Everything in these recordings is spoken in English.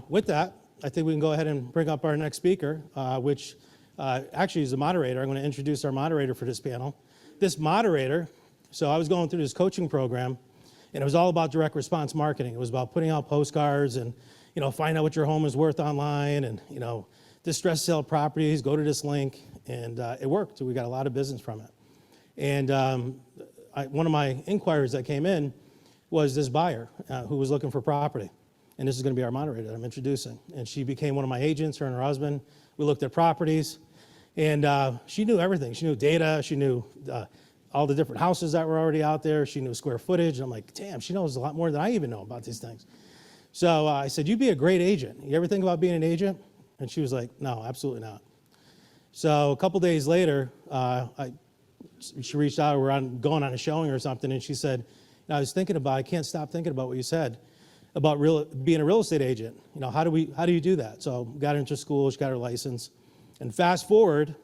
With that, I think we can go ahead and bring up our next speaker, which actually is the moderator. I'm going to introduce our moderator for this panel. This moderator, so I was going through this coaching program, and it was all about direct response marketing. It was about putting out postcards and, find out what your home is worth online and, distressed sale properties, go to this link, and it worked. We got a lot of business from it. And one of my inquiries that came in was this buyer who was looking for property. And this is going to be our moderator that I'm introducing. And she became one of my agents, her and her husband. We looked at properties, and she knew everything. She knew data. She knew all the different houses that were already out there. She knew square footage. And I'm like, damn, she knows a lot more than I even know about these things. So I said, you'd be a great agent. You ever think about being an agent? And she was like, no, absolutely not. So a couple days later, she reached out. We're going on a showing or something, and she said, I was thinking about, I can't stop thinking about what you said about being a real estate agent. How do you do that? So got her into school, she got her license. And fast forward,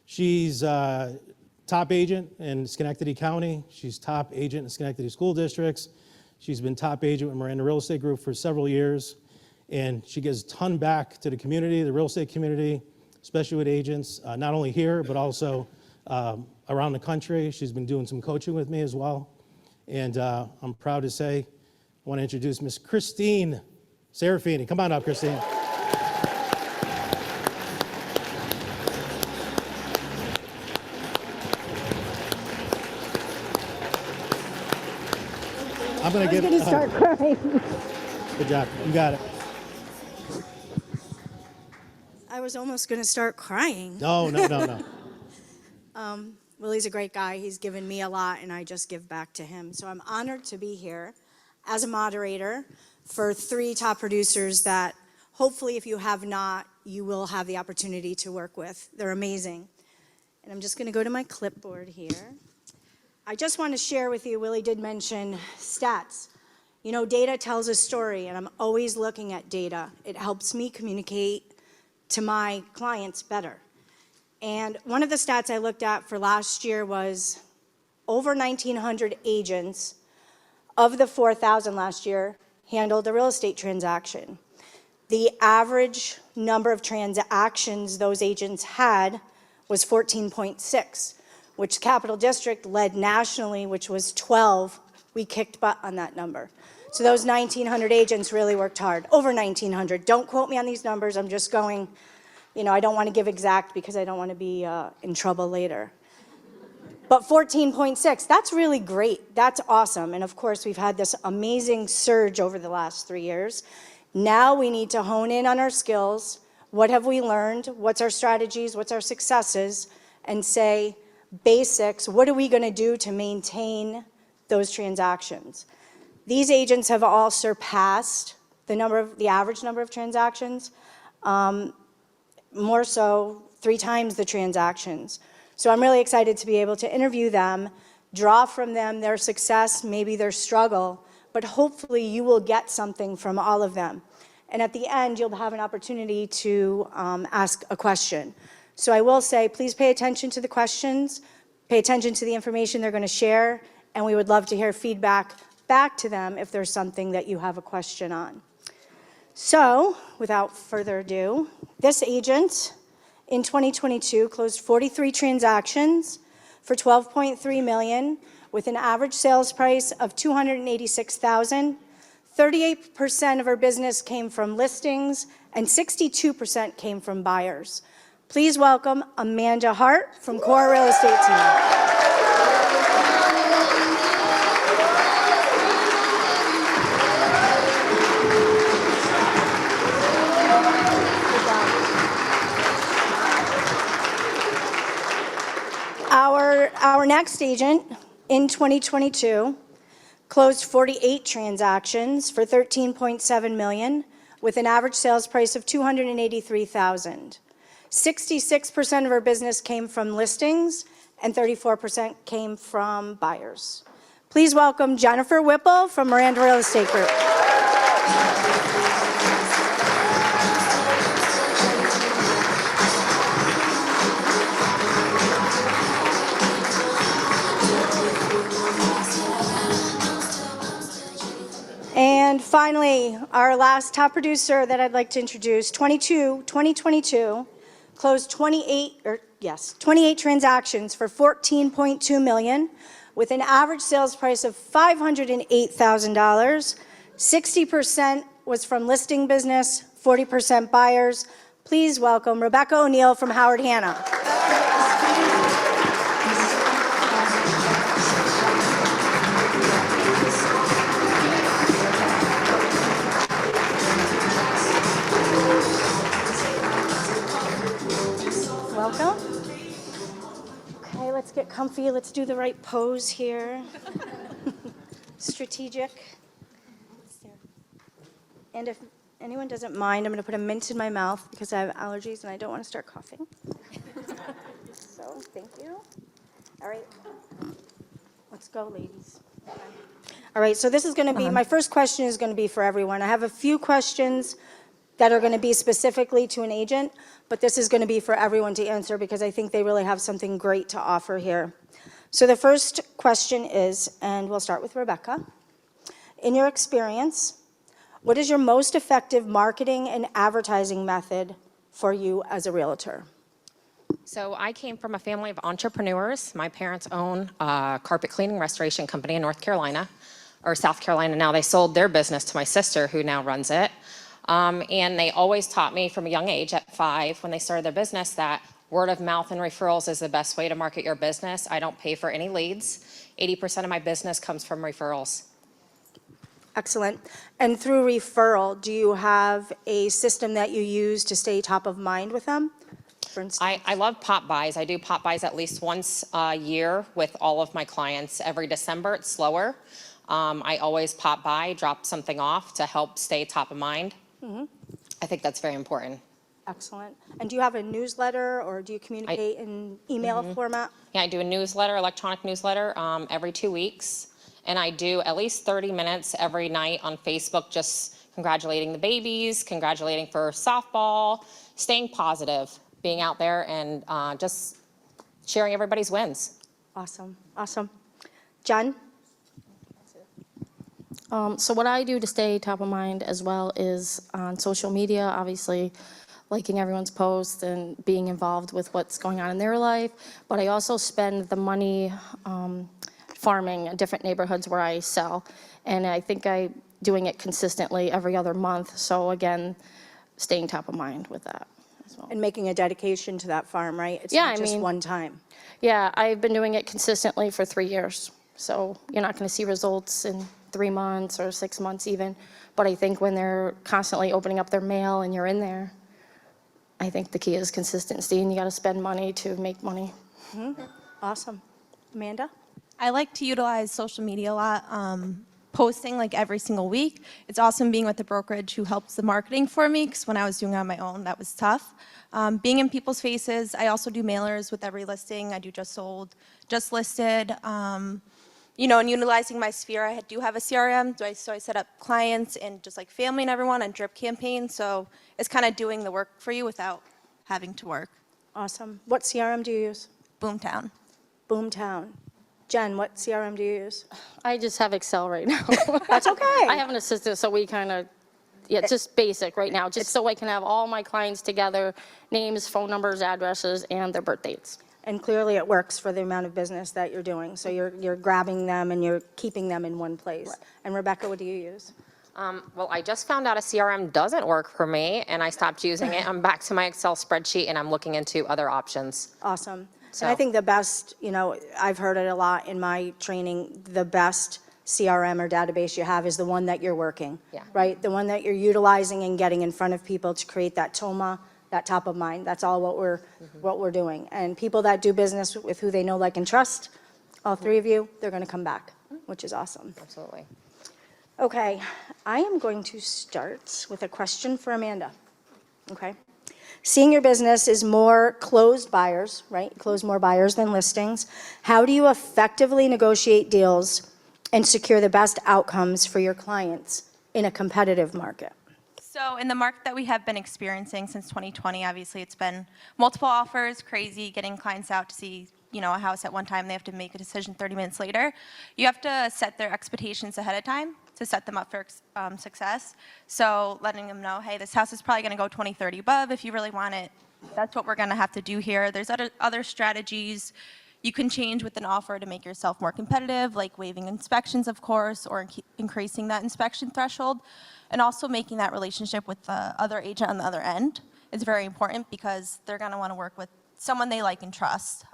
she's top agent in Schenectady County. She's top agent in Schenectady School Districts. She's been top agent with Miranda Real Estate Group for several years. And she gives a ton back to the community, the real estate community, especially with agents, not only here, but also around the country. She's been doing some coaching with me as well. And I'm proud to say, I want to introduce Miss Christine Serafini. Come on up, Christine. I'm going to start crying. Good job. You got it. I was almost going to start crying. No. Willie's a great guy. He's given me a lot, and I just give back to him. So I'm honored to be here as a moderator for 3 top producers that hopefully, if you have not, you will have the opportunity to work with. They're amazing. And I'm just going to go to my clipboard here. I just want to share with you, Willie did mention stats. Data tells a story, and I'm always looking at data. It helps me communicate to my clients better. And one of the stats I looked at for last year was over 1,900 agents of the 4,000 last year handled a real estate transaction. The average number of transactions those agents had was 14.6, which Capital District led nationally, which was 12. We kicked butt on that number. So those 1,900 agents really worked hard. Over 1,900. Don't quote me on these numbers. I'm just going, I don't want to give exact because I don't want to be in trouble later. But 14.6, that's really great. That's awesome. And of course, we've had this amazing surge over the last 3 years. Now we need to hone in on our skills. What have we learned? What's our strategies? What's our successes? And say, basics, what are we going to do to maintain those transactions? These agents have all surpassed the average number of transactions, more so 3 times the transactions. So I'm really excited to be able to interview them, draw from them their success, maybe their struggle, but hopefully you will get something from all of them. And at the end, you'll have an opportunity to ask a question. So I will say, please pay attention to the questions, pay attention to the information they're going to share, and we would love to hear feedback back to them if there's something that you have a question on. So, without further ado, this agent in 2022 closed 43 transactions for $12.3 million with an average sales price of $286,000. 38% of her business came from listings and 62% came from buyers. Please welcome Amanda Hart from Core Real Estate Team. Our next agent in 2022 closed 48 transactions for $13.7 million with an average sales price of $283,000. 66% of her business came from listings and 34% came from buyers. Please welcome Jennifer Whipple from Miranda Real Estate Group. And And finally, our last top producer that I'd like to introduce, 2022, closed 28 transactions for $14.2 million with an average sales price of $508,000. 60% was from listing business, 40% buyers. Please welcome Rebekah O'Neil from Howard Hanna. Welcome. Okay, let's get comfy. Let's do the right pose here. Strategic. And if anyone doesn't mind, I'm going to put a mint in my mouth because I have allergies and I don't want to start coughing. So, thank you. All right. Let's go, ladies. Okay. All right, so this is going to be, my first question is going to be for everyone. I have a few questions that are going to be specifically to an agent, but this is going to be for everyone to answer because I think they really have something great to offer here. So the first question is, and we'll start with Rebekah. In your experience, what is your most effective marketing and advertising method for you as a realtor? So I came from a family of entrepreneurs. My parents own a carpet cleaning restoration company in North Carolina, or South Carolina now. They sold their business to my sister, who now runs it. And they always taught me from a young age, at 5, when they started their business, that word of mouth and referrals is the best way to market your business. I don't pay for any leads. 80% of my business comes from referrals. Excellent. And through referral, do you have a system that you use to stay top of mind with them? For instance? I love pop buys. I do pop buys at least once a year with all of my clients. Every December, it's slower. I always pop by, drop something off to help stay top of mind. Mm-hmm. I think that's very important. Excellent. And do you have a newsletter or do you communicate in email format? Yeah, I do a newsletter, electronic newsletter, every 2 weeks. And I do at least 30 minutes every night on Facebook, just congratulating the babies, congratulating for softball, staying positive, being out there and just sharing everybody's wins. Awesome. Awesome. Jen? So what I do to stay top of mind as well is on social media, obviously liking everyone's posts and being involved with what's going on in their life. But I also spend the money farming in different neighborhoods where I sell. And I think I'm doing it consistently every other month. So again, staying top of mind with that as well. And making a dedication to that farm, right? It's Yeah, not I just mean, one time. Yeah, I've been doing it consistently for 3 years. So you're not going to see results in 3 months or 6 months even. But I think when they're constantly opening up their mail and you're in there, I think the key is consistency, and you got to spend money to make money. Mm-hmm. Awesome. Amanda? I like to utilize social media a lot, posting like every single week. It's awesome being with the brokerage who helps the marketing for me, because when I was doing it on my own, that was tough. Being in people's faces, I also do mailers with every listing. I do just sold, just listed. You know, and utilizing my sphere, I do have a CRM, so I set up clients and just like family and everyone on drip campaigns. So it's kind of doing the work for you without having to work. Awesome. What CRM do you use? Boomtown. Boomtown. Jen, what CRM do you use? I just have Excel right now. That's okay. I have an assistant, so we kind of, yeah, it's just basic right now, just so I can have all my clients together, names, phone numbers, addresses, and their birth dates. And clearly it works for the amount of business that you're doing. So you're grabbing them and you're keeping them in one place. Right. And Rebekah, what do you use? Well, I just found out a CRM doesn't work for me, and I stopped using it. I'm back to my Excel spreadsheet, and I'm looking into other options. Awesome. So. And I think the best, you know, I've heard it a lot in my training, the best CRM or database you have is the one that you're working, right? The one that you're utilizing and getting in front of people to create that TOMA, that top of mind. That's all what we're doing. And people that do business with who they know, like, and trust, all 3 of you, they're going to come back, which is awesome. Absolutely. Okay, I am going to start with a question for Amanda. Okay. Seeing your business is more closed buyers, right? Close more buyers than listings. How do you effectively negotiate deals and secure the best outcomes for your clients in a competitive market? So in the market that we have been experiencing since 2020, obviously it's been multiple offers, crazy, getting clients out to see, you know, a house at one time. They have to make a decision 30 minutes later. You have to set their expectations ahead of time to set them up for success. So letting them know, hey, this house is probably going to go 20, 30 above. If you really want it, that's what we're going to have to do here. There's other strategies you can change with an offer to make yourself more competitive, like waiving inspections, of course, or increasing that inspection threshold, and also making that relationship with the other agent on the other end is very important because they're going to want to work with someone they like and trust.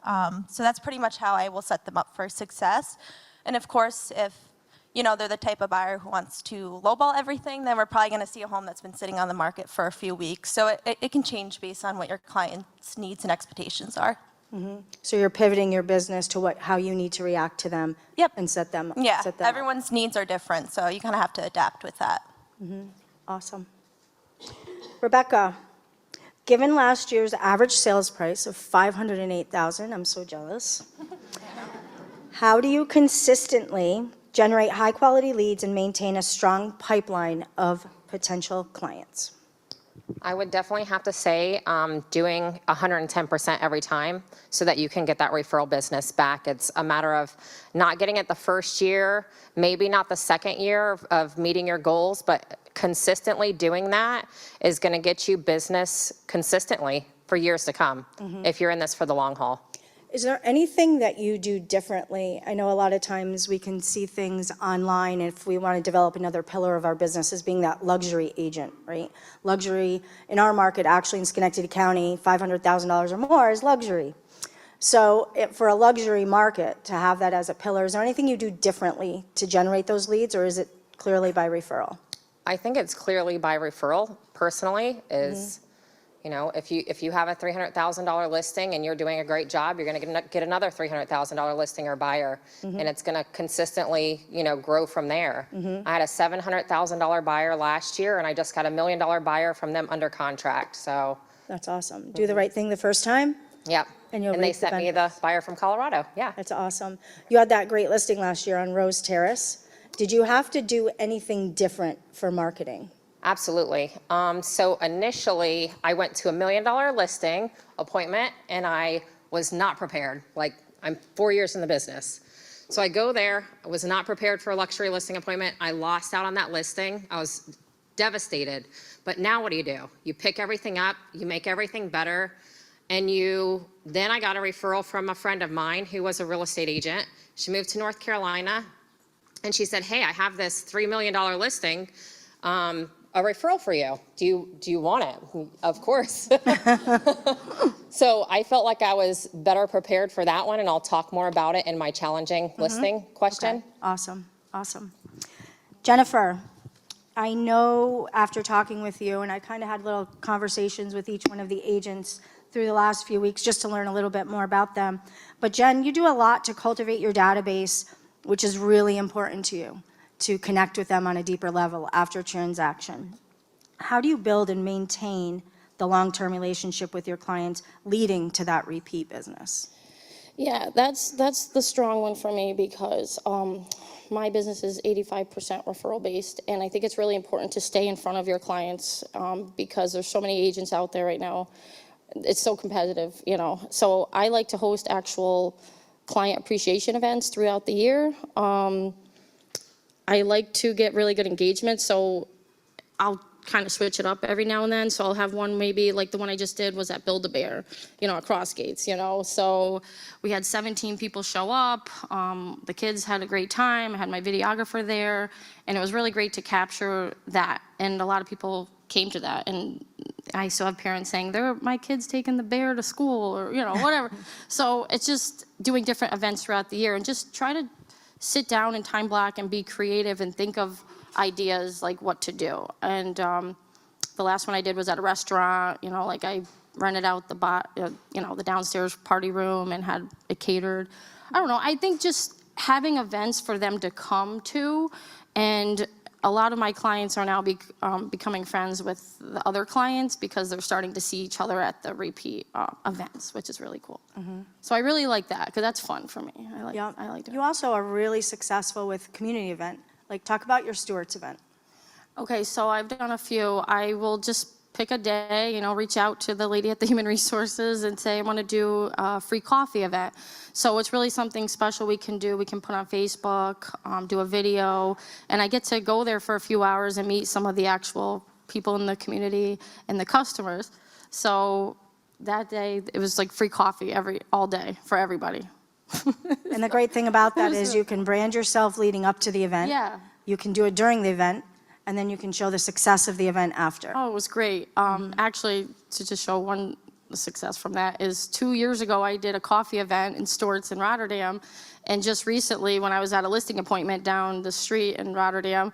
So that's pretty much how I will set them up for success. And of course, if they're the type of buyer who wants to lowball everything, then we're probably going to see a home that's been sitting on the market for a few weeks. So it can change based on what your client's needs and expectations are. So you're pivoting your business to how you need to react to them. Yep. And set them Yeah, set them up. everyone's needs are different, so you kind of have to adapt with that. Awesome. Rebekah, given last year's average sales price of $508,000, I'm so jealous. How do you consistently generate high-quality leads and maintain a strong pipeline of potential clients? I would definitely have to say doing 110% every time so that you can get that referral business back. It's a matter of not getting it the first year, maybe not the second year of meeting your goals, but consistently doing that is going to get you business consistently for years to come if you're in this for the long haul. Is there anything that you do differently? I know a lot of times we can see things online if we want to develop another pillar of our business as being that luxury agent, right? Luxury in our market, actually in Schenectady County, $500,000 or more is luxury. So for a luxury market to have that as a pillar, is there anything you do differently to generate those leads, or is it clearly by referral? I think it's clearly by referral, personally, is if you have a $300,000 listing and you're doing a great job, you're going to get another $300,000 listing or buyer, and it's going to consistently, grow from there. I had a $700,000 buyer last year, and I just got $1 million buyer from them under contract. So That's awesome. Do the right thing the first time? yep. And you'll And they reap the sent me the benefits. buyer from Colorado. Yeah. That's awesome. You had that great listing last year on Rose Terrace. Did you have to do anything different for marketing? Absolutely. So initially, I went to $1 million listing appointment, and I was not prepared. Like, I'm 4 years in the business. So I go there. I was not prepared for a luxury listing appointment. I lost out on that listing. I was devastated. But now what do? You pick everything up. You make everything better. And then I got a referral from a friend of mine who was a real estate agent. She moved to North Carolina, and she said, hey, I have this $3 million listing. A referral for you. Do you want it? Of course. So I felt like I was better prepared for that one, and I'll talk more about it in my challenging listing question. Okay. Awesome. Jennifer, I know after talking with you, and I kind of had little conversations with each one of the agents through the last few weeks just to learn a little bit more about them. But Jen, you do a lot to cultivate your database, which is really important to you, to connect with them on a deeper level after transaction. How do you build and maintain the long-term relationship with your clients leading to that repeat business? Yeah, that's the strong one for me because my business is 85% referral based, and I think it's really important to stay in front of your clients because there's so many agents out there right now. It's so competitive, So I like to host actual client appreciation events throughout the year. I like to get really good engagement, so I'll kind of switch it up every now and then. So I'll have one, maybe like the one I just did was at Build-A-Bear, at Crossgates, So we had 17 people show up. The kids had a great time. I had my videographer there, and it was really great to capture that. And a lot of people came to that. And I still have parents saying, my kid's taking the bear to school, or, whatever. So it's just doing different events throughout the year and just try to sit down and time block and be creative and think of ideas like what to do. And the last one I did was at a restaurant, like I rented out the downstairs party room and had it catered. I don't know. I think just having events for them to come to, and a lot of my clients are now becoming friends with the other clients because they're starting to see each other at the repeat events, which is really cool. So I really like that because that's fun for me. I like doing You also are really successful with community event. Like, talk about your Stewart's event. Okay, so I've done a few. I will just pick a day, reach out to the lady at the Human Resources and say, I want to do a free coffee event. So it's really something special we can do. We can put on Facebook, do a video, and I get to go there for a few hours and meet some of the actual people in the community and the customers. So that day, it was like free coffee all day for everybody. And the great thing about that is you can brand yourself leading up to the event. Yeah. You can do it during the event, and then you can show the success of the event after. Oh, it was great. Actually, to just show one success from that is 2 years ago, I did a coffee event in Stewart's in Rotterdam. And just recently, when I was at a listing appointment down the street in Rotterdam,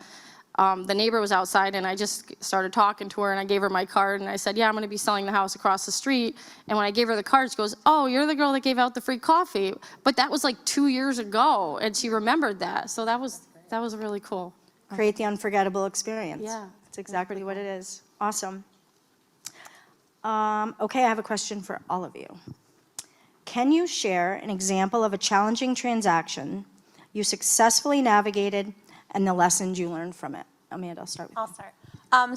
the neighbor was outside, and I just started talking to her, and I gave her my card, and I said, yeah, I'm going to be selling the house across the street. And when I gave her the card, she goes, oh, you're the girl that gave out the free coffee. But that was like 2 years ago, and she remembered that. So that was really cool. Create the unforgettable experience. Yeah. That's exactly what it is. Awesome. Okay, I have a question for all of you. Can you share an example of a challenging transaction you successfully navigated and the lessons you learned from it? Amanda, I'll start with you. I'll start.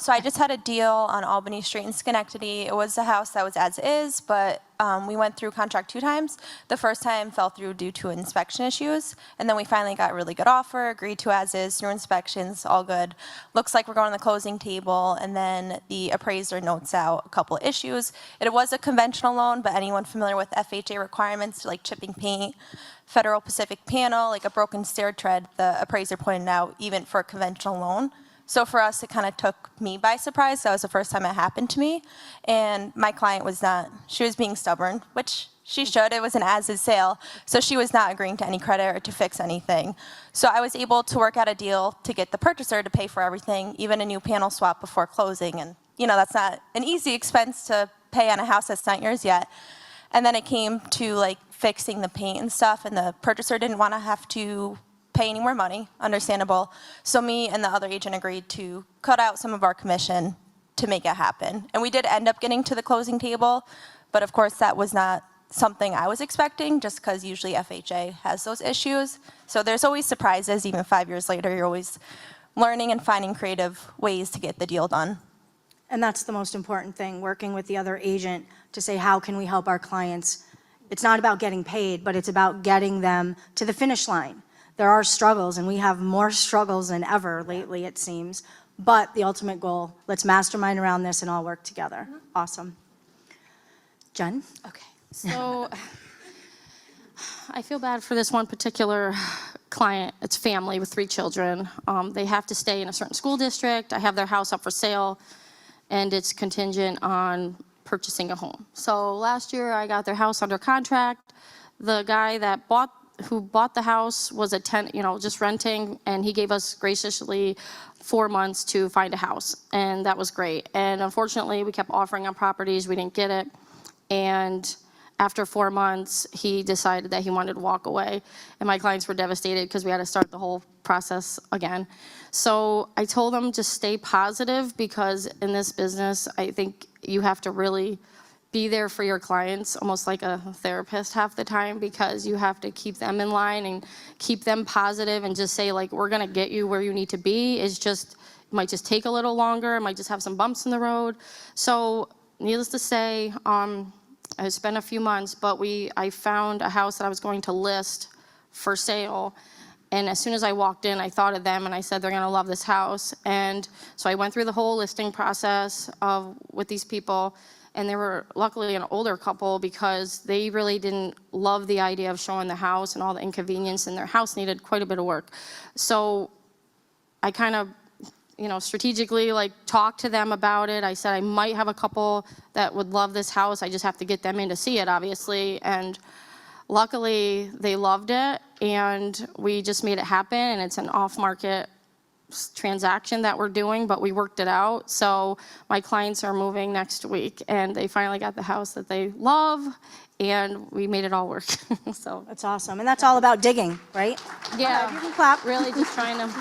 So I just had a deal on Albany Street in Schenectady. It was a house that was as is, but we went through contract 2 times. The first time fell through due to inspection issues, and then we finally got a really good offer, agreed to as is, through inspections, all good. Looks like we're going to the closing table, and then the appraiser notes out a couple of issues. It was a conventional loan, but anyone familiar with FHA requirements, like chipping paint, Federal Pacific panel, like a broken stair tread, the appraiser pointed out, even for a conventional loan. So for us, it kind of took me by surprise. That was the first time it happened to me. And my client was not, she was being stubborn, which she should. It was an as-is sale. So she was not agreeing to any credit or to fix anything. So I was able to work out a deal to get the purchaser to pay for everything, even a new panel swap before closing. And, that's not an easy expense to pay on a house that's not yours yet. And then it came to, like, fixing the paint and stuff, and the purchaser didn't want to have to pay any more money, understandable. So me and the other agent agreed to cut out some of our commission to make it happen. And we did end up getting to the closing table, but of course that was not something I was expecting, just because usually FHA has those issues. So there's always surprises. Even 5 years later, you're always learning and finding creative ways to get the deal done. And that's the most important thing, working with the other agent to say, how can we help our clients? It's not about getting paid, but it's about getting them to the finish line. There are struggles, and we have more struggles than ever lately, it seems. But the ultimate goal, let's mastermind around this and all work together. Awesome. Jen? Okay. So I feel bad for this one particular client. It's family with 3 children. They have to stay in a certain school district. I have their house up for sale, and it's contingent on purchasing a home. So last year, I got their house under contract. The guy who bought the house was a tenant, just renting, and he gave us graciously 4 months to find a house, and that was great. And unfortunately, we kept offering on properties, we didn't get it, and after 4 months, he decided that he wanted to walk away, and my clients were devastated because we had to start the whole process again. So I told him just stay positive, because in this business, I think you have to really be there for your clients, almost like a therapist half the time, because you have to keep them in line and keep them positive and just say, like, we're gonna get you where you need to be. It might just take a little longer, it might just have some bumps in the road. So needless to say, it's been a few months, but I found a house that I was going to list for sale. And as soon as I walked in, I thought of them, and I said, they're gonna love this house. And so I went through the whole listing process with these people. And they were luckily an older couple, because they really didn't love the idea of showing the house and all the inconvenience, and their house needed quite a bit of work. So I kind of, strategically talked to them about it. I said I might have a couple that would love this house. I just have to get them in to see it, obviously. And luckily they loved it, and we just made it happen. And it's an off-market transaction that we're doing, but we worked it out. So my clients are moving next week, and they finally got the house that they love, and we made it all work. So That's awesome. And that's all about digging, right? yeah, You can clap. really just trying to.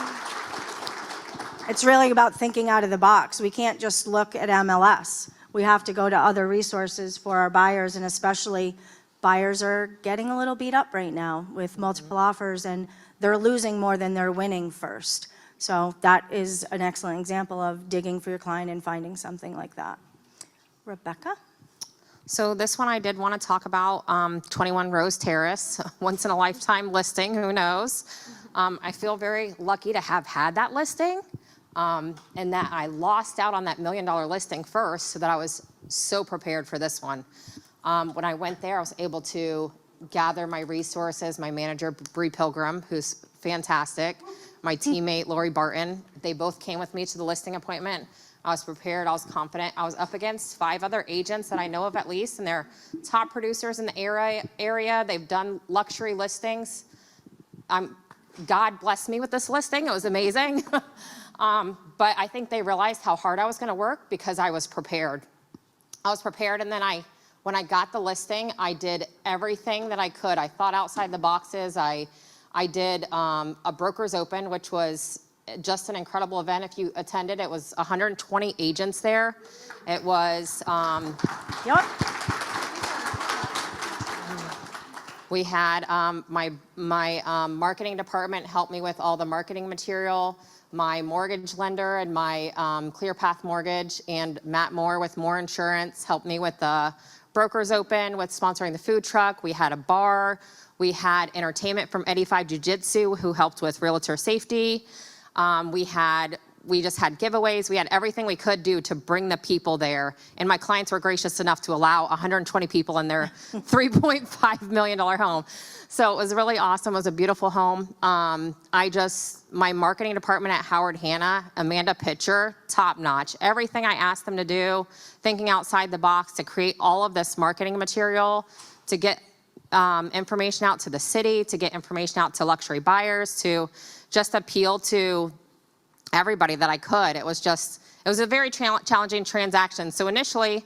It's really about thinking out of the box. We can't just look at MLS. We have to go to other resources for our buyers, and especially buyers are getting a little beat up right now with multiple offers, and they're losing more than they're winning first. So that is an excellent example of digging for your client and finding something like that. Rebekah? So this one I did want to talk about, 21 Rose Terrace, once in a lifetime listing, who knows? I feel very lucky to have had that listing, and that I lost out on that $1 million listing first, so that I was so prepared for this one. When I went there, I was able to gather my resources, my manager, Bree Pilgrim, who's fantastic, my teammate, Lori Barton. They both came with me to the listing appointment. I was prepared, I was confident. I was up against 5 other agents that I know of at least, and they're top producers in the area. They've done luxury listings. God blessed me with this listing, it was amazing. But I think they realized how hard I was gonna work because I was prepared. And then when I got the listing, I did everything that I could. I thought outside the boxes. I did a broker's open, which was just an incredible event. If you attended, it was 120 agents there. It was, Yep. we had my marketing department help me with all the marketing material. My mortgage lender and my ClearPath Mortgage and Matt Moore with Moore Insurance helped me with the Brokers Open, with sponsoring the food truck. We had a bar. We had entertainment from 85 Jiu-Jitsu, who helped with realtor safety. We just had giveaways. We had everything we could do to bring the people there. And my clients were gracious enough to allow 120 people in their $3.5 million home. So it was really awesome. It was a beautiful home. My marketing department at Howard Hanna, Amanda Pitcher, top notch. Everything I asked them to do, thinking outside the box to create all of this marketing material, to get information out to the city, to get information out to luxury buyers, to just appeal to everybody that I could. It was a very challenging transaction. So initially,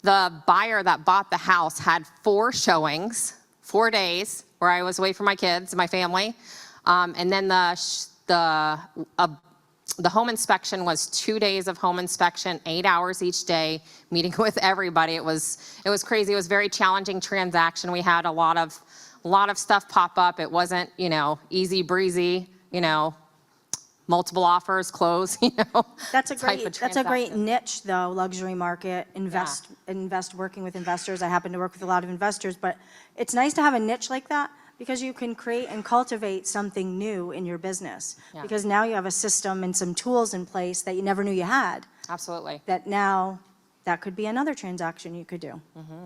the buyer that bought the house had 4 showings, 4 days, where I was away from my kids and my family. And then the home inspection was 2 days of home inspection, 8 hours each day, meeting with everybody. It was crazy. It was a very challenging transaction. We had a lot of stuff pop up. It wasn't, easy breezy, multiple offers, close, That's a type great, of that's a great transaction. niche, though, luxury market, invest, working with investors. I happen to work with a lot of investors, but it's nice to have a niche like that because you can create and cultivate something new in your business. Yeah. Because now you have a system and some tools in place that you never knew you had, Absolutely. that now that could be another transaction you could do,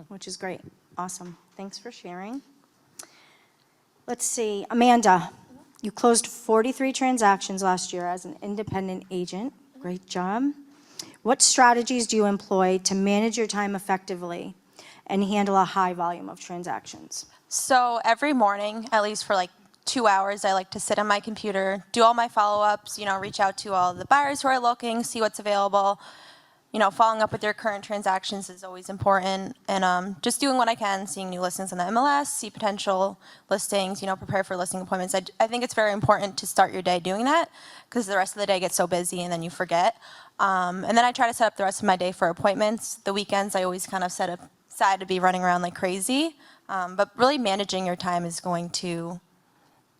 which is great. Awesome. Thanks for sharing. Let's see, Amanda, you closed 43 transactions last year as an independent agent. Great job. What strategies do you employ to manage your time effectively and handle a high volume of transactions? So every morning, at least for like 2 hours, I like to sit on my computer, do all my follow-ups, reach out to all the buyers who are looking, see what's available. Following up with their current transactions is always important. And just doing what I can, seeing new listings on the MLS, see potential listings, prepare for listing appointments. I think it's very important to start your day doing that because the rest of the day gets so busy and then you forget. And then I try to set up the rest of my day for appointments. The weekends, I always kind of set aside to be running around like crazy. But really managing your time is going to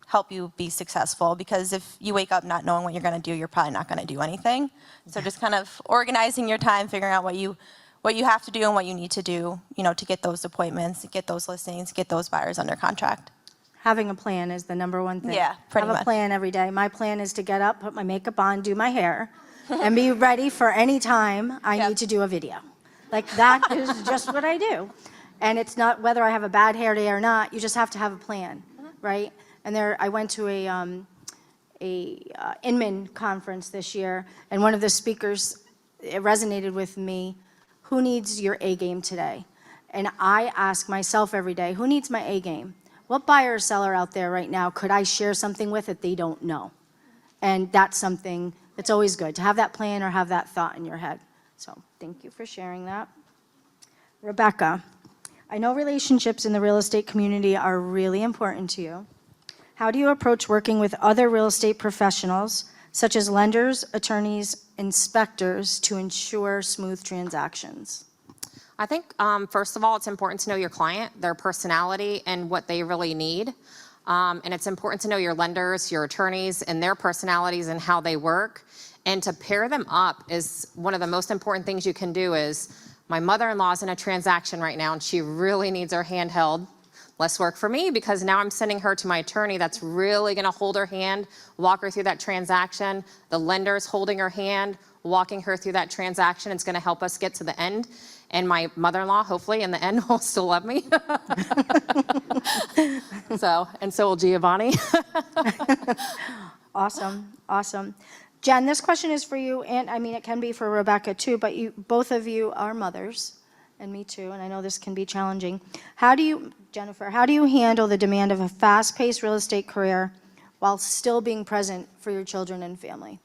help you be successful because if you wake up not knowing what you're going to do, you're probably not going to do anything. So just kind of organizing your time, figuring out what you have to do and what you need to do, to get those appointments, get those listings, get those buyers under contract. Having a plan is the number one thing. Yeah, pretty Have much. a plan every day. My plan is to get up, put my makeup on, do my hair, and be ready for any time I need to do a video. Like that is just what I do. And it's not whether I have a bad hair day or not, you just have to have a plan, right? And I went to a Inman conference this year, and one of the speakers, it resonated with me, who needs your A game today? And I ask myself every day, who needs my A game? What buyer or seller out there right now could I share something with that they don't know? And that's something that's always good, to have that plan or have that thought in your head. So thank you for sharing that. Rebekah, I know relationships in the real estate community are really important to you. How do you approach working with other real estate professionals, such as lenders, attorneys, inspectors, to ensure smooth transactions? I think, first of all, it's important to know your client, their personality, and what they really need. And it's important to know your lenders, your attorneys, and their personalities and how they work. And to pair them up is one of the most important things you can do is My mother-in-law's in a transaction right now, and she really needs her hand held. Less work for me, because now I'm sending her to my attorney that's really gonna hold her hand, walk her through that transaction. The lender's holding her hand, walking her through that transaction. It's gonna help us get to the end. And my mother-in-law, hopefully, in the end, will still love me. So will Giovanni. Awesome, awesome. Jen, this question is for you, and I mean, it can be for Rebekah too, but both of you are mothers, and me too, and I know this can be challenging. Jennifer, how do you handle the demand of a fast-paced real estate career while still being present for your children and family?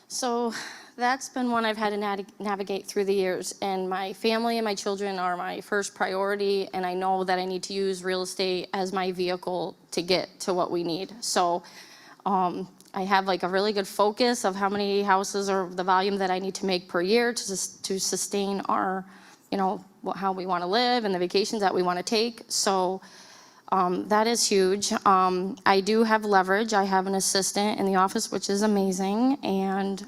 So that's been one I've had to navigate through the years, and my family and my children are my first priority, and I know that I need to use real estate as my vehicle to get to what we need. So I have like a really good focus of how many houses or the volume that I need to make per year to sustain our, how we want to live and the vacations that we want to take. So that is huge. I do have leverage. I have an assistant in the office, which is amazing. And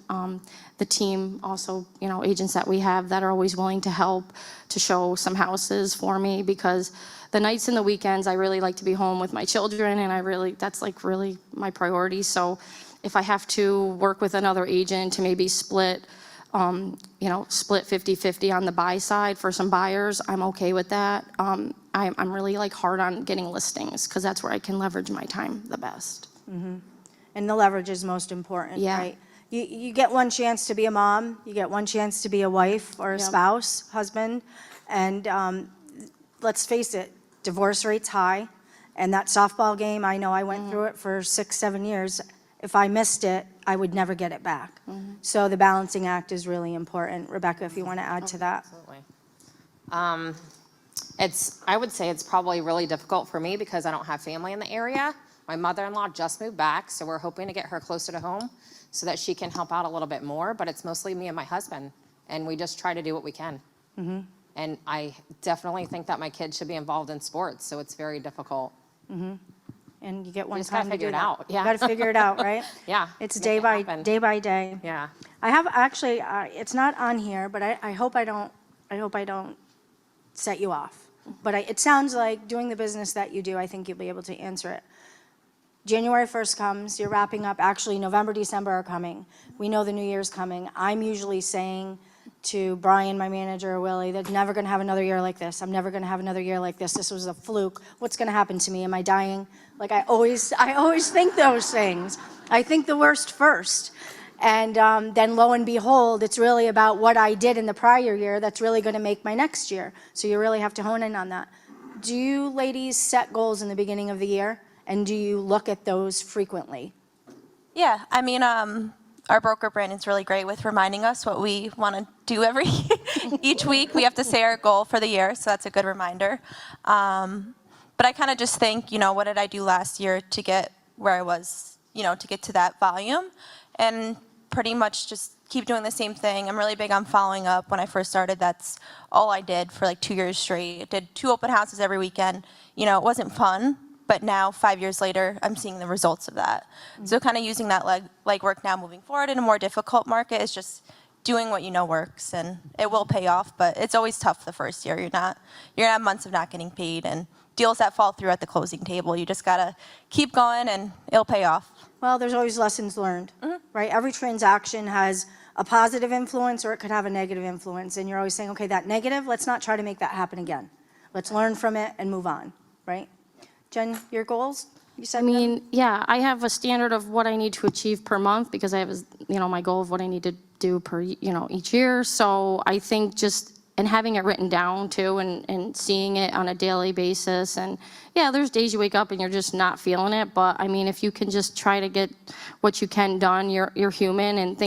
the team also, agents that we have that are always willing to help to show some houses for me, because the nights and the weekends, I really like to be home with my children, and that's like really my priority. So if I have to work with another agent to maybe split 50-50 on the buy side for some buyers, I'm okay with that. I'm really like hard on getting listings, because that's where I can leverage my time the best. Mm-hmm. And the leverage is most important, Yeah. right? You get one chance to be a mom, you get one chance to be a wife or a Yep. spouse, husband, and let's face it, divorce rate's high, and that softball game, I know I went through it for 6-7 years. If I missed it, I would never get it back. So the balancing act is really important. Rebekah, if you want to add to that. Absolutely. I would say it's probably really difficult for me because I don't have family in the area. My mother-in-law just moved back, so we're hoping to get her closer to home so that she can help out a little bit more, but it's mostly me and my husband, and we just try to do what we can. And I definitely think that my kids should be involved in sports, so it's very difficult. And you get one just gotta time to figure do it that. out, yeah. You got to figure it out, right? Yeah. It's make day it by happen. day. Yeah. I have actually, it's not on here, but I hope I don't set you off. But it sounds like doing the business that you do, I think you'll be able to answer it. January 1st comes, you're wrapping up, actually November, December are coming. We know the new year's coming. I'm usually saying to Brian, my manager, or Willie, they're never gonna have another year like this. I'm never gonna have another year like this. This was a fluke. What's gonna happen to me? Am I dying? Like I always think those things. I think the worst first. And then lo and behold, it's really about what I did in the prior year that's really gonna make my next year. So you really have to hone in on that. Do you ladies set goals in the beginning of the year? And do you look at those frequently? Yeah, I mean, our broker Brandon's really great with reminding us what we want to do each week. We have to say our goal for the year, so that's a good reminder. But I kind of just think, what did I do last year to get where I was, to get to that volume, and pretty much just keep doing the same thing. I'm really big on following up. When I first started, that's all I did for like 2 years straight. I did 2 open houses every weekend. It wasn't fun. But now, 5 years later, I'm seeing the results of that. So kind of using that legwork now moving forward in a more difficult market is just doing what works, and it will pay off, but it's always tough the first year. You're gonna have months of not getting paid and deals that fall through at the closing table. You just gotta keep going and it'll pay off. Well, there's always lessons learned, right? Every transaction has a positive influence or it could have a negative influence, and you're always saying, okay, that negative, let's not try to make that happen again. Let's learn from it and move on, right? Jen, your goals? You said Yeah, I have a standard of what I need to achieve per month, because I have, my goal of what I need to do per, each year. So I think and having it written down too, and seeing it on a daily basis. And yeah, there's days you wake up and you're just not feeling it. But I mean, if you can just try to get what you can done, you're human, and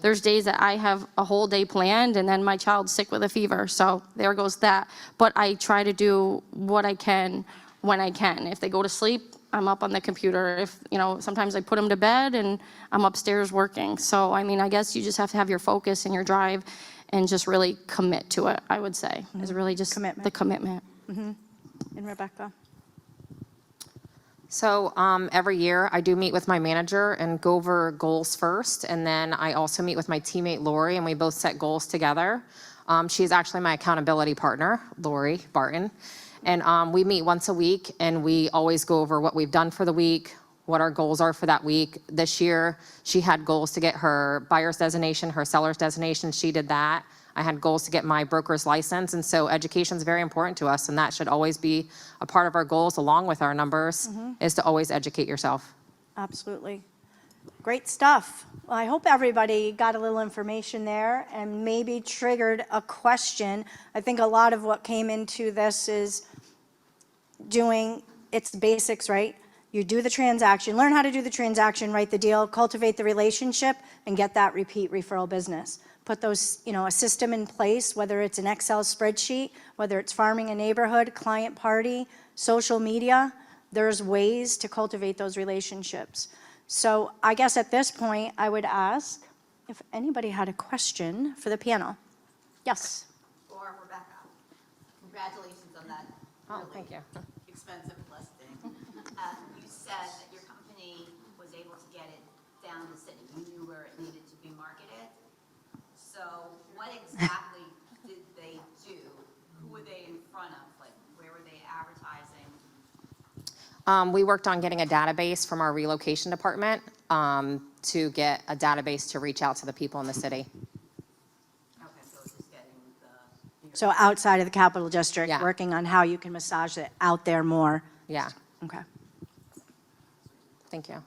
there's days that I have a whole day planned and then my child's sick with a fever. So there goes that. But I try to do what I can when I can. If they go to sleep, I'm up on the computer. If, sometimes I put them to bed and I'm upstairs working. So, I guess you just have to have your focus and your drive and just really commit to it, I would say, is really just the commitment. And Rebekah? So every year I do meet with my manager and go over goals first, and then I also meet with my teammate Lori, and we both set goals together. She's actually my accountability partner, Lori Barton. And we meet once a week, and we always go over what we've done for the week, what our goals are for that week. This year, she had goals to get her buyer's designation, her seller's designation. She did that. I had goals to get my broker's license. And so education is very important to us, and that should always be a part of our goals along with our numbers, is to always educate yourself. Absolutely. Great stuff. Well, I hope everybody got a little information there and maybe triggered a question. I think a lot of what came into this is doing, it's the basics, right? You do the transaction, learn how to do the transaction, write the deal, cultivate the relationship, and get that repeat referral business. Put those, a system in place, whether it's an Excel spreadsheet, whether it's farming a neighborhood, client party, social media, there's ways to cultivate those relationships. So I guess at this point, I would ask if anybody had a question for the panel. Yes. For Rebekah, congratulations on that Oh, thank you. expensive listing. You said that your company was able to get it down the city. You knew where it needed to be marketed. So what exactly did they do? Who were they in front of? Like, where were they advertising? We worked on getting a database from our relocation department to get a database to reach out to the people in the city. Okay, so it's just getting the. So outside of the Capital District, Yeah. working on how you can massage it out there more. Yeah, Okay. thank you.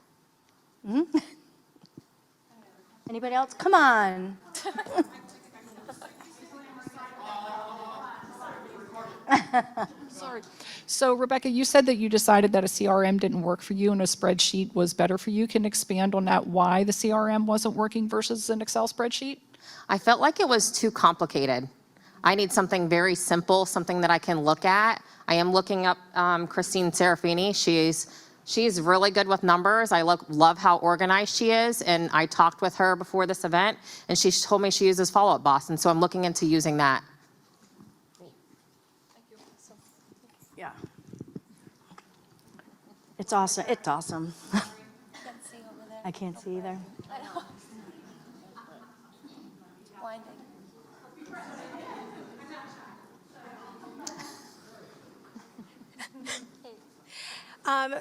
Anybody else? Come on. Sorry. So Rebekah, you said that you decided that a CRM didn't work for you and a spreadsheet was better for you. Can you expand on that, why the CRM wasn't working versus an Excel spreadsheet? I felt like it was too complicated. I need something very simple, something that I can look at. I am looking up Christine Serafini. She's really good with numbers. I love how organized she is, and I talked with her before this event, and she told me she uses Follow Up Boss, and so I'm looking into using that. Yeah. It's awesome. It's awesome. I can't see either.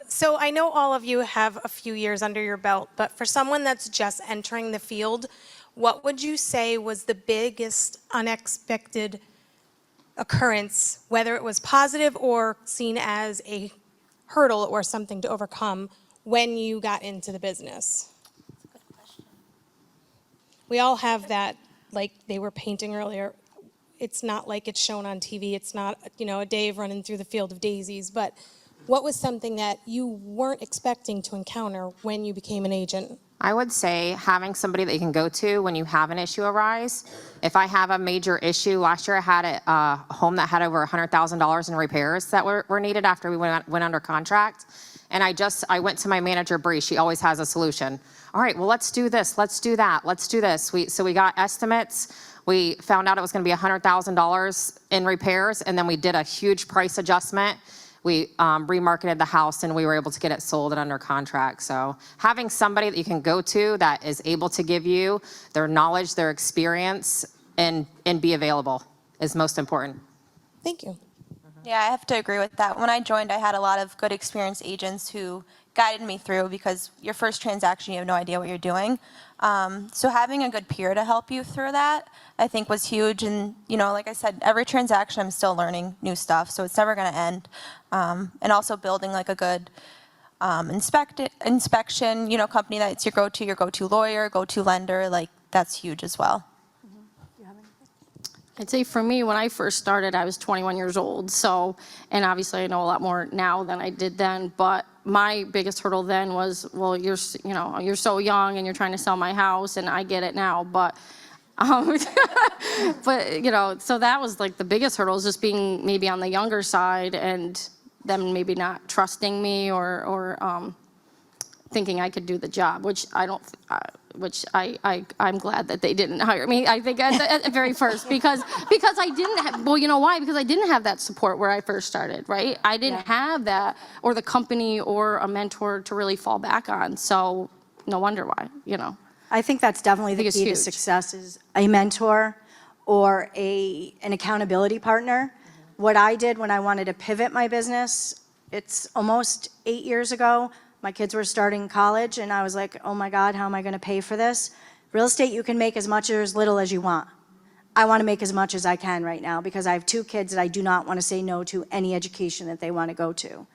So I know all of you have a few years under your belt, but for someone that's just entering the field, what would you say was the biggest unexpected occurrence, whether it was positive or seen as a hurdle or something to overcome when you got into the business? We all have that, like they were painting earlier. It's not like it's shown on TV. It's not, a Dave running through the field of daisies, but what was something that you weren't expecting to encounter when you became an agent? I would say having somebody that you can go to when you have an issue arise. If I have a major issue, last year I had a home that had over $100,000 in repairs that were needed after we went under contract. And I went to my manager, Bree. She always has a solution. All right, well, let's do this. Let's do that. Let's do this. So we got estimates. We found out it was going to be $100,000 in repairs, and then we did a huge price adjustment. We remarketed the house, and we were able to get it sold and under contract. So having somebody that you can go to that is able to give you their knowledge, their experience, and be available is most important. Thank you. Yeah, I have to agree with that. When I joined, I had a lot of good experienced agents who guided me through, because your first transaction, you have no idea what you're doing. So having a good peer to help you through that, I think, was huge. And, like I said, every transaction I'm still learning new stuff, so it's never going to end. And also building like a good inspection, company that's your go-to lawyer, go-to lender, like that's huge as well. I'd say for me, when I first started, I was 21 years old. So, and obviously I know a lot more now than I did then. But my biggest hurdle then was, well, you're so young and you're trying to sell my house, and I get it now. But, so that was like the biggest hurdle, is just being maybe on the younger side and them maybe not trusting me or thinking I could do the job, which I don't. I'm glad that they didn't hire me, I think, at the very first, because I didn't have, well, you know why? Because I didn't have that support where I first started, right? I didn't have that, or the company or a mentor to really fall back on. So no wonder why, I think that's definitely the it's key to huge. success, is a mentor or an accountability partner. What I did when I wanted to pivot my business, it's almost 8 years ago. My kids were starting college, and I was like, oh my God, how am I going to pay for this? Real estate, you can make as much or as little as you want. I want to make as much as I can right now because I have 2 kids that I do not want to say no to any education that they want to go to.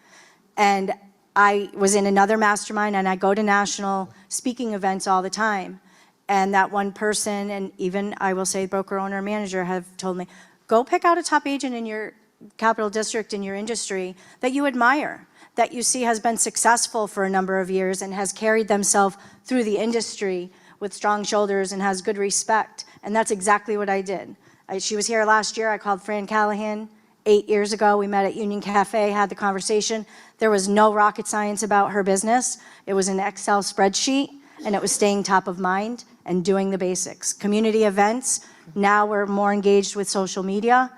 And I was in another mastermind, and I go to national speaking events all the time. And that one person, and even I will say broker, owner, manager, have told me, go pick out a top agent in your capital district, in your industry, that you admire, that you see has been successful for a number of years and has carried themselves through the industry with strong shoulders and has good respect. And that's exactly what I did. She was here last year. I called Fran Callahan 8 years ago. We met at Union Cafe, had the conversation. There was no rocket science about her business. It was an Excel spreadsheet, and it was staying top of mind and doing the basics. Community events, now we're more engaged with social media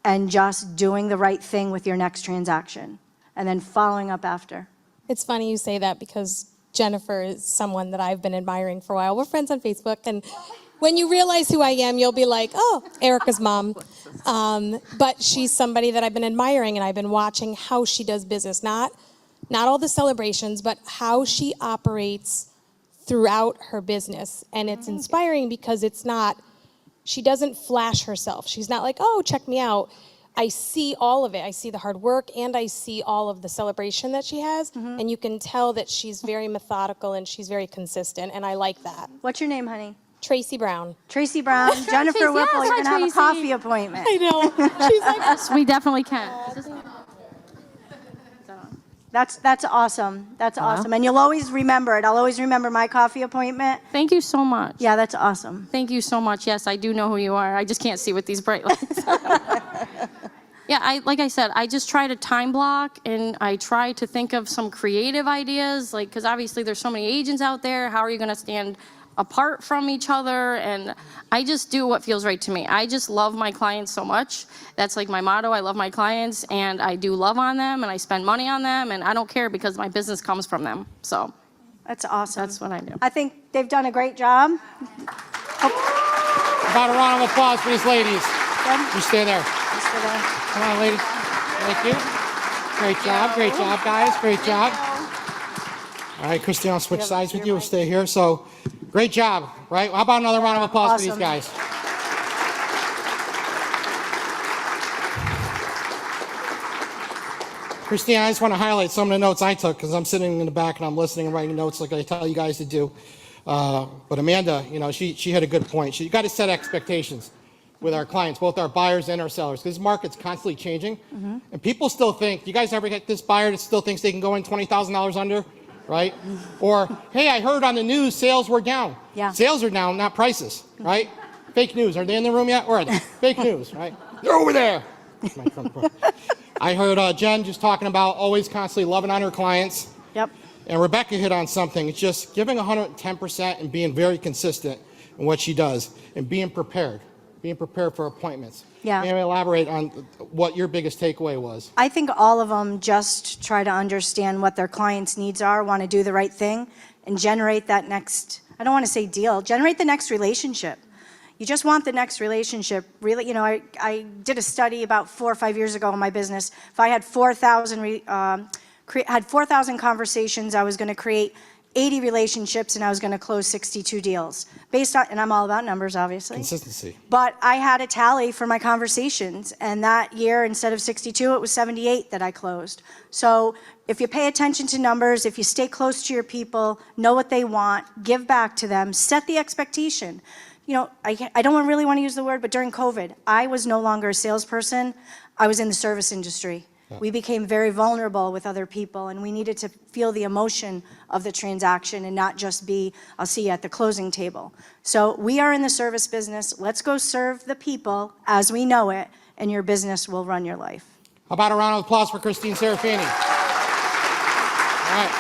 and just doing the right thing with your next transaction and then following up after. It's funny you say that because Jennifer is someone that I've been admiring for a while. We're friends on Facebook, and when you realize who I am, you'll be like, oh, Erica's mom. But she's somebody that I've been admiring, and I've been watching how she does business. Not all the celebrations, but how she operates throughout her business. And it's inspiring because she doesn't flash herself. She's not like, oh, check me out. I see all of it. I see the hard work, and I see all of the celebration that she has. And you can tell that she's very methodical and she's very consistent, and I like that. What's your name, honey? Tracy Brown. Tracy Brown, Jennifer Whipple, you're hi, gonna have a Tracy. coffee appointment. I know. She's like, Yes, we definitely can. That's awesome. That's awesome. And you'll always remember it. I'll always remember my coffee appointment. Thank you so much. Yeah, that's awesome. Thank you so much. Yes, I do know who you are. I just can't see with these bright lights. Yeah, like I said, I just try to time block, and I try to think of some creative ideas, like, because obviously there's so many agents out there. How are you going to stand apart from each other? And I just do what feels right to me. I just love my clients so much. That's like my motto. I love my clients, and I do love on them, and I spend money on them, and I don't care because my business comes from them. So That's awesome. that's what I do. I think they've done a great job. About a round of applause for these ladies. You stay there. Come on, ladies. Thank you. Great job, guys. Great job. All right, Christine, I'll switch sides with you. We'll stay here. So, great job, right? How about another round of applause for these Awesome. guys? Christine, I just want to highlight some of the notes I took because I'm sitting in the back and I'm listening and writing notes like I tell you guys to do. But Amanda, she had a good point. You got to set expectations with our clients, both our buyers and our sellers, because this market's constantly changing. And people still think, you guys ever get this buyer that still thinks they can go in $20,000 under, right? Or, hey, I heard on the news sales were down. Yeah. Sales are down, not prices, right? Fake news. Are they in the room yet? Where are they? Fake news, right? They're over there. I heard Jen just talking about always constantly loving on her clients. Yep. And Rebekah hit on something. It's just giving 110% and being very consistent in what she does and being prepared for appointments. Yeah. Maybe elaborate on what your biggest takeaway was. I think all of them just try to understand what their clients' needs are, want to do the right thing, and generate that next, I don't want to say deal, generate the next relationship. You just want the next relationship. Really, I did a study about 4 or 5 years ago in my business. If I had 4,000 conversations, I was going to create 80 relationships, and I was going to close 62 deals. Based on, and I'm all about numbers, obviously. Consistency. But I had a tally for my conversations, and that year, instead of 62, it was 78 that I closed. So if you pay attention to numbers, if you stay close to your people, know what they want, give back to them, set the expectation. I don't really want to use the word, but during COVID, I was no longer a salesperson. I was in the service industry. We became very vulnerable with other people, and we needed to feel the emotion of the transaction and not just be, I'll see you at the closing table. So we are in the service business. Let's go serve the people as we know it, and your business will run your life. How about a round of applause for Christine Serafini? All right.